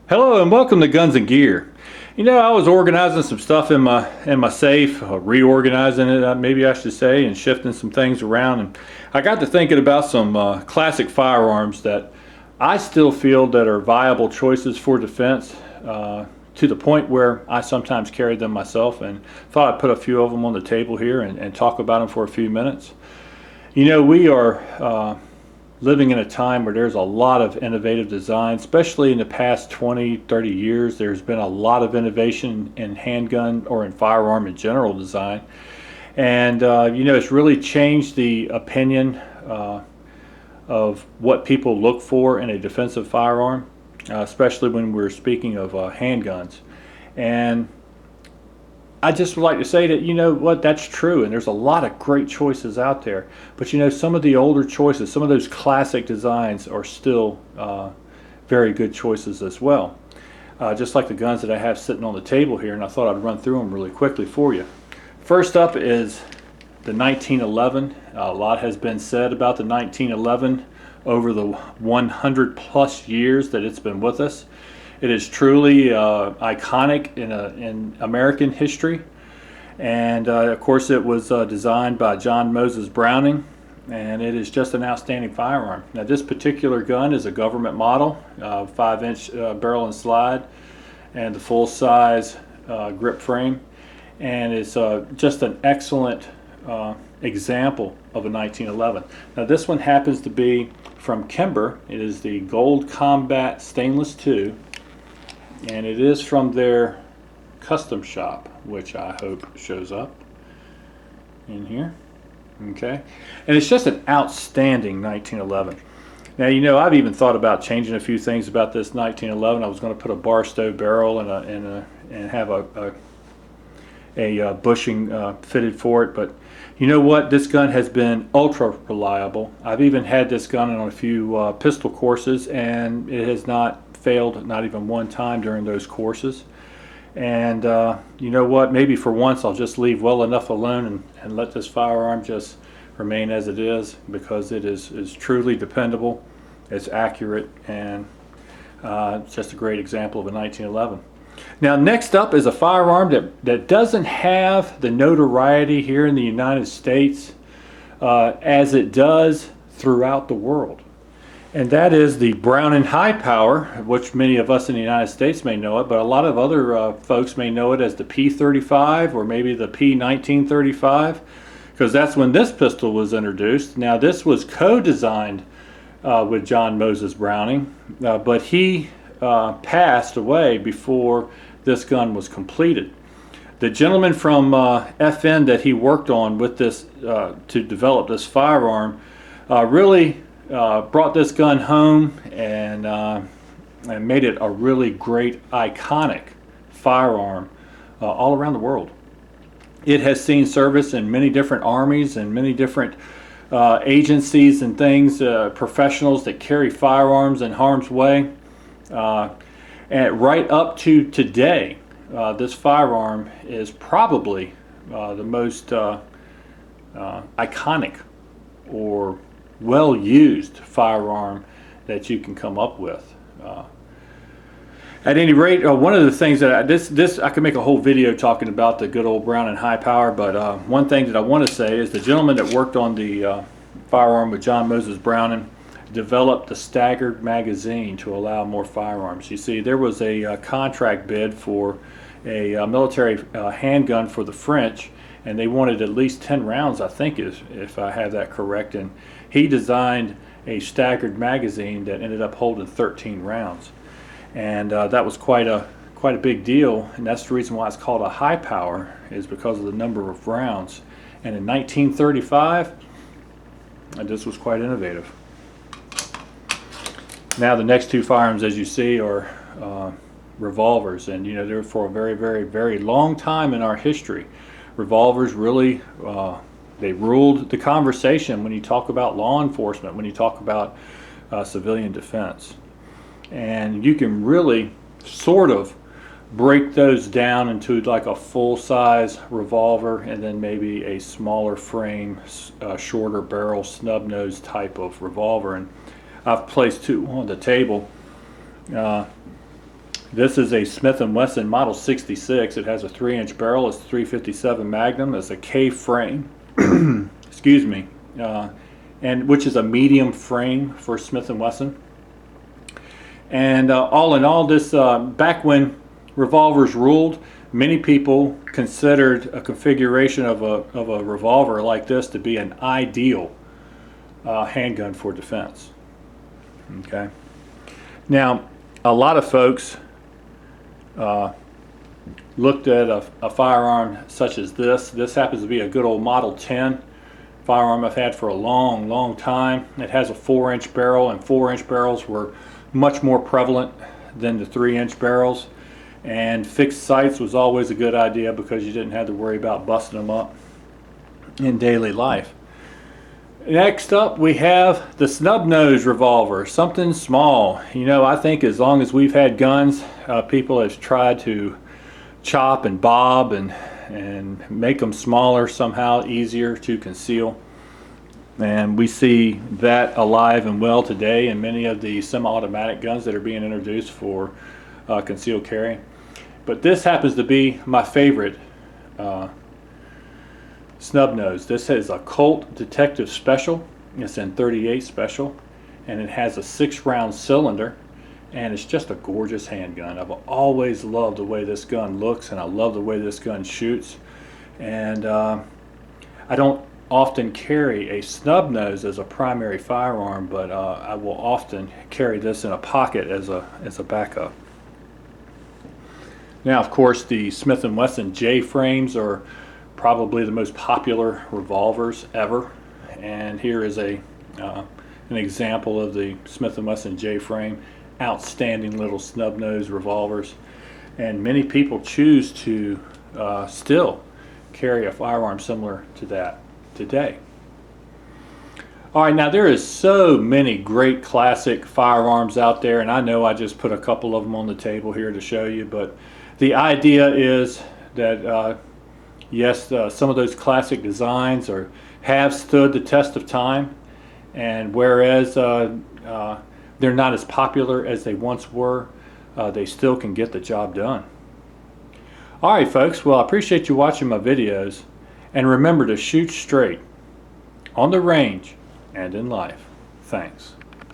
Hello and welcome to Guns and Gear. You know, I was organizing some stuff in my safe, reorganizing it, maybe I should say, and shifting some things around. And I got to thinking about some classic firearms that I still feel that are viable choices for defense, to the point where I sometimes carry them myself. And thought I'd put a few of them on the table here and talk about them for a few minutes. You know, we are living in a time where there's a lot of innovative design, especially in the past 20, 30 years. There's been a lot of innovation in handgun or in firearm in general design. And, you know, it's really changed the opinion of what people look for in a defensive firearm, especially when we're speaking of handguns. And I just would like to say that, you know what, that's true, and there's a lot of great choices out there. But you know, some of the older choices, some of those classic designs are still very good choices as well. Just like the guns that I have sitting on the table here, and I thought I'd run through them really quickly for you. First up is the 1911. A lot has been said about the 1911 over the 100 plus years that it's been with us. It is truly iconic in American history, and of course it was designed by John Moses Browning, and it is just an outstanding firearm. Now this particular gun is a government model, 5-inch barrel and slide, and the full-size grip frame, and it's just an excellent example of a 1911. Now this one happens to be from Kimber. It is the Gold Combat Stainless 2. And it is from their custom shop, which I hope shows up in here. Okay, and it's just an outstanding 1911. Now, you know, I've even thought about changing a few things about this 1911. I was going to put a Barstow barrel and have a bushing fitted for it, but you know what? This gun has been ultra reliable. I've even had this gun on a few pistol courses, and it has not failed, not even one time during those courses. And you know what, maybe for once I'll just leave well enough alone and let this firearm just remain as it is, because it is truly dependable, it's accurate, and it's just a great example of a 1911. Now next up is a firearm that doesn't have the notoriety here in the United States as it does throughout the world. And that is the Browning High Power, which many of us in the United States may know it, but a lot of other folks may know it as the P35 or maybe the P1935, because that's when this pistol was introduced. Now this was co-designed with John Moses Browning, but he passed away before this gun was completed. The gentleman from FN that he worked on with this to develop this firearm really brought this gun home and made it a really great, iconic firearm all around the world. It has seen service in many different armies and many different agencies and things, professionals that carry firearms in harm's way. And right up to today, this firearm is probably the most iconic or well-used firearm that you can come up with. At any rate, one of the things that I could make a whole video talking about the good old Browning High Power, but one thing that I want to say is the gentleman that worked on the firearm with John Moses Browning developed the staggered magazine to allow more firearms. You see, there was a contract bid for a military handgun for the French, and they wanted at least 10 rounds, I think, if I have that correct. And he designed a staggered magazine that ended up holding 13 rounds. And that was quite a big deal, and that's the reason why it's called a high power, is because of the number of rounds. And in 1935, this was quite innovative. Now the next two firearms, as you see, are revolvers, and you know, they're for a very, very, very long time in our history. Revolvers really, they ruled the conversation when you talk about law enforcement, when you talk about civilian defense. And you can really sort of break those down into like a full-size revolver and then maybe a smaller frame, shorter barrel, snub-nose type of revolver. And I've placed two on the table. This is a Smith & Wesson Model 66. It has a 3-inch barrel. It's a 357 Magnum. It's a K frame. Excuse me. And which is a medium frame for Smith & Wesson. And all in all, this back when revolvers ruled, many people considered a configuration of a revolver like this to be an ideal handgun for defense. Okay. Now, a lot of folks looked at a firearm such as this. This happens to be a good old Model 10 firearm I've had for a long time. It has a 4-inch barrel, and 4-inch barrels were much more prevalent than the 3-inch barrels. And fixed sights was always a good idea because you didn't have to worry about busting them up in daily life. Next up, we have the Snubnose revolver, something small. You know, I think as long as we've had guns, people have tried to chop and bob and make them smaller, somehow easier to conceal. And we see that alive and well today in many of the semi-automatic guns that are being introduced for concealed carry. But this happens to be my favorite Snubnose. This is a Colt Detective Special. It's in 38 Special, and it has a 6-round cylinder, and it's just a gorgeous handgun. I've always loved the way this gun looks, and I love the way this gun shoots. And I don't often carry a Snubnose as a primary firearm, but I will often carry this in a pocket as a backup. Now, of course, the Smith & Wesson J frames are probably the most popular revolvers ever, and here is an example of the Smith & Wesson J frame. Outstanding little Snubnose revolvers, and many people choose to still carry a firearm similar to that today. Alright, now there is so many great classic firearms out there, and I know I just put a couple of them on the table here to show you, but the idea is that yes, some of those classic designs have stood the test of time, and whereas they're not as popular as they once were, they still can get the job done. Alright folks, well, I appreciate you watching my videos, and remember to shoot straight on the range and in life. Thanks.